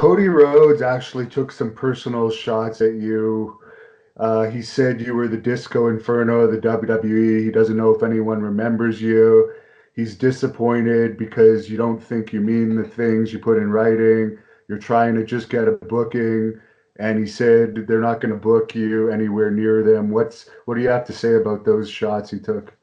Cody Rhodes actually took some personal shots at you. He said you were the Disco Inferno of the WWE. He doesn't know if anyone remembers you. He's disappointed because you don't think you mean the things you put in writing. You're trying to just get a booking, and he said they're not going to book you anywhere near them. What do you have to say about those shots he took?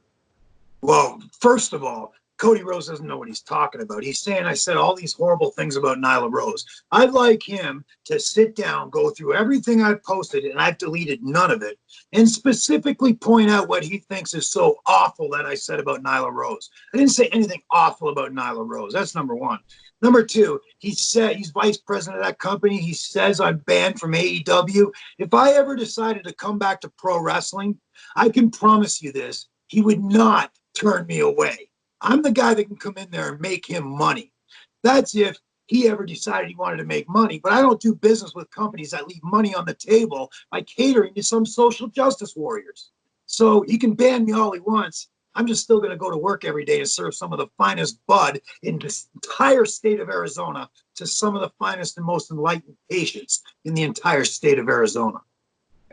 Well, first of all, Cody Rhodes doesn't know what he's talking about. He's saying I said all these horrible things about Nyla Rose. I'd like him to sit down, go through everything I've posted, and I've deleted none of it, and specifically point out what he thinks is so awful that I said about Nyla Rose. I didn't say anything awful about Nyla Rose. That's number one. Number two, he said he's vice president of that company. He says I'm banned from AEW. If I ever decided to come back to pro wrestling, I can promise you this, he would not turn me away. I'm the guy that can come in there and make him money. That's if he ever decided he wanted to make money. But I don't do business with companies that leave money on the table by catering to some social justice warriors. So he can ban me all he wants. I'm just still going to go to work every day and serve some of the finest bud in this entire state of Arizona to some of the finest and most enlightened patients in the entire state of Arizona.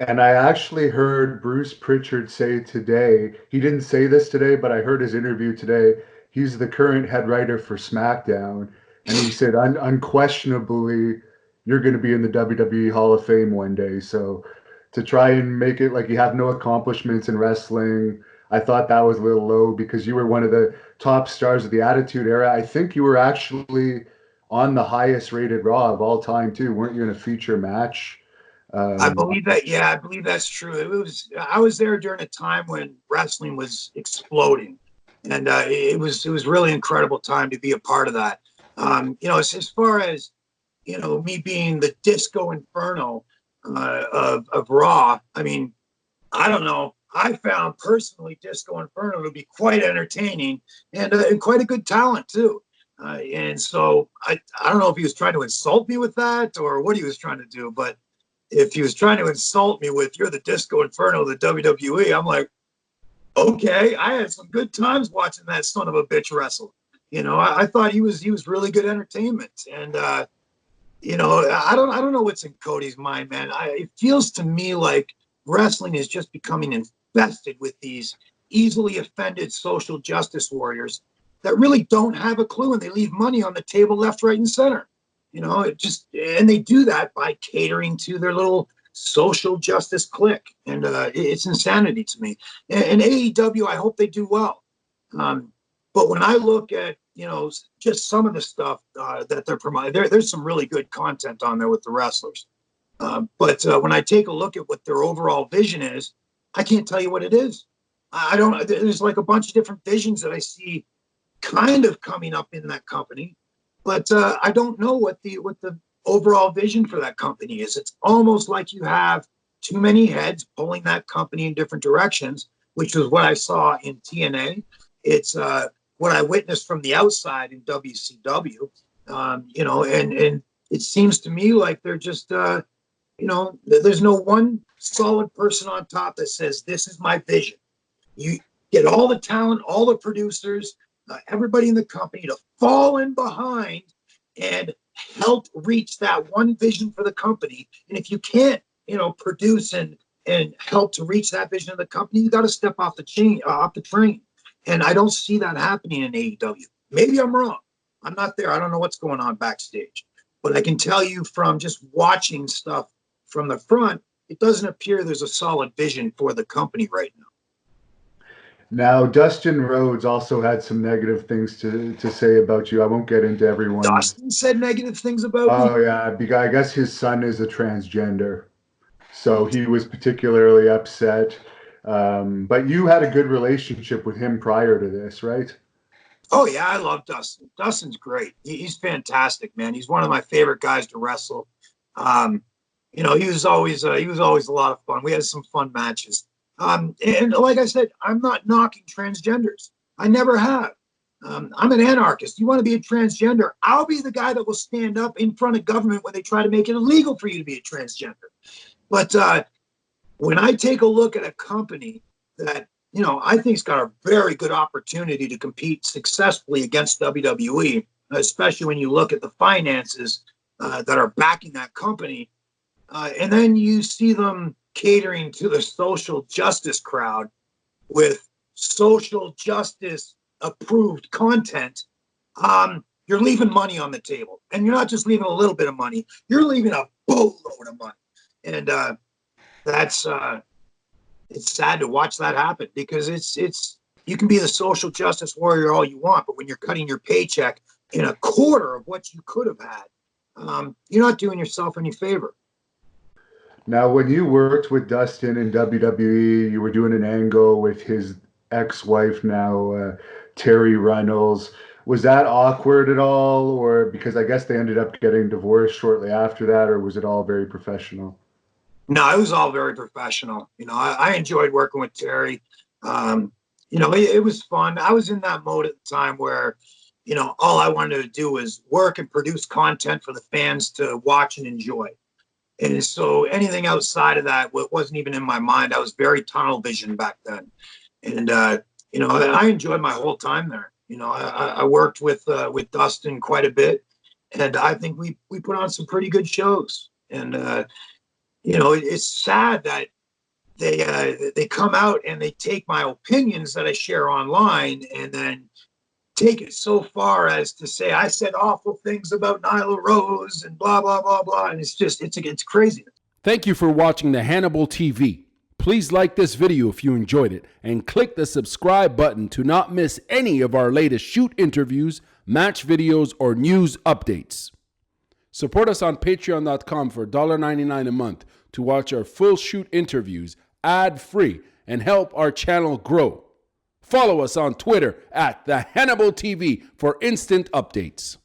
And I actually heard Bruce Pritchard say today, he didn't say this today, but I heard his interview today. He's the current head writer for SmackDown. And he said, unquestionably, you're going to be in the WWE Hall of Fame one day. So to try and make it like you have no accomplishments in wrestling, I thought that was a little low because you were one of the top stars of the Attitude Era. I think you were actually on the highest rated Raw of all time, too. Weren't you in a feature match? I believe that. Yeah, I believe that's true. I was there during a time when wrestling was exploding, and it was really incredible time to be a part of that. As far as me being the Disco Inferno of Raw. I mean, I don't know. I found personally Disco Inferno to be quite entertaining and quite a good talent too. And so I don't know if he was trying to insult me with that or what he was trying to do, but if he was trying to insult me with "you're the Disco Inferno of the WWE," I'm like, okay, I had some good times watching that son of a bitch wrestle. I thought he was really good entertainment, and I don't know what's in Cody's mind, man. It feels to me like wrestling is just becoming infested with these easily offended social justice warriors that really don't have a clue, and they leave money on the table left, right, and center. And they do that by catering to their little social justice clique, and it's insanity to me. And AEW, I hope they do well. But when I look at just some of the stuff that they're promoting, there's some really good content on there with the wrestlers. But when I take a look at what their overall vision is, I can't tell you what it is. I don't. There's like a bunch of different visions that I see kind of coming up in that company. But I don't know what the overall vision for that company is. It's almost like you have too many heads pulling that company in different directions, which was what I saw in TNA. It's what I witnessed from the outside in WCW. And it seems to me like they're just, there's no one solid person on top that says, this is my vision. You get all the talent, all the producers, everybody in the company to fall in behind and help reach that one vision for the company. And if you can't, produce and help to reach that vision of the company, you got to step off the train. And I don't see that happening in AEW. Maybe I'm wrong. I'm not there. I don't know what's going on backstage. But I can tell you from just watching stuff from the front, it doesn't appear there's a solid vision for the company right now. Now, Dustin Rhodes also had some negative things to say about you. I won't get into everyone. Dustin said negative things about me? Oh, yeah. I guess his son is a transgender. So he was particularly upset. But you had a good relationship with him prior to this, right? Oh, yeah. I love Dustin. Dustin's great. He's fantastic, man. He's one of my favorite guys to wrestle. He was always a lot of fun. We had some fun matches. And like I said, I'm not knocking transgenders. I never have. I'm an anarchist. You want to be a transgender? I'll be the guy that will stand up in front of government when they try to make it illegal for you to be a transgender. But when I take a look at a company that, I think's got a very good opportunity to compete successfully against WWE, especially when you look at the finances that are backing that company. And then you see them catering to the social justice crowd with social justice approved content. You're leaving money on the table, and you're not just leaving a little bit of money, you're leaving a boatload of money. And that's it's sad to watch that happen, because it's you can be the social justice warrior all you want, but when you're cutting your paycheck in a quarter of what you could have had, you're not doing yourself any favor. Now, when you worked with Dustin in WWE, you were doing an angle with his ex-wife now, Terry Reynolds. Was that awkward at all, or because I guess they ended up getting divorced shortly after that, or was it all very professional? No, it was all very professional. I enjoyed working with Terry. It was fun. I was in that mode at the time where, all I wanted to do was work and produce content for the fans to watch and enjoy. And so anything outside of that wasn't even in my mind. I was very tunnel vision back then. And, I enjoyed my whole time there. I worked with Dustin quite a bit, and I think we put on some pretty good shows. And, it's sad that they come out and they take my opinions that I share online and then take it so far as to say I said awful things about Nyla Rose and blah, blah, blah, blah. And it's crazy. Thank you for watching the Hannibal TV. Please like this video if you enjoyed it, and click the subscribe button to not miss any of our latest shoot interviews, match videos, or news updates. Support us on patreon.com for $1.99 a month to watch our full shoot interviews ad-free and help our channel grow. Follow us on Twitter at the Hannibal TV for instant updates.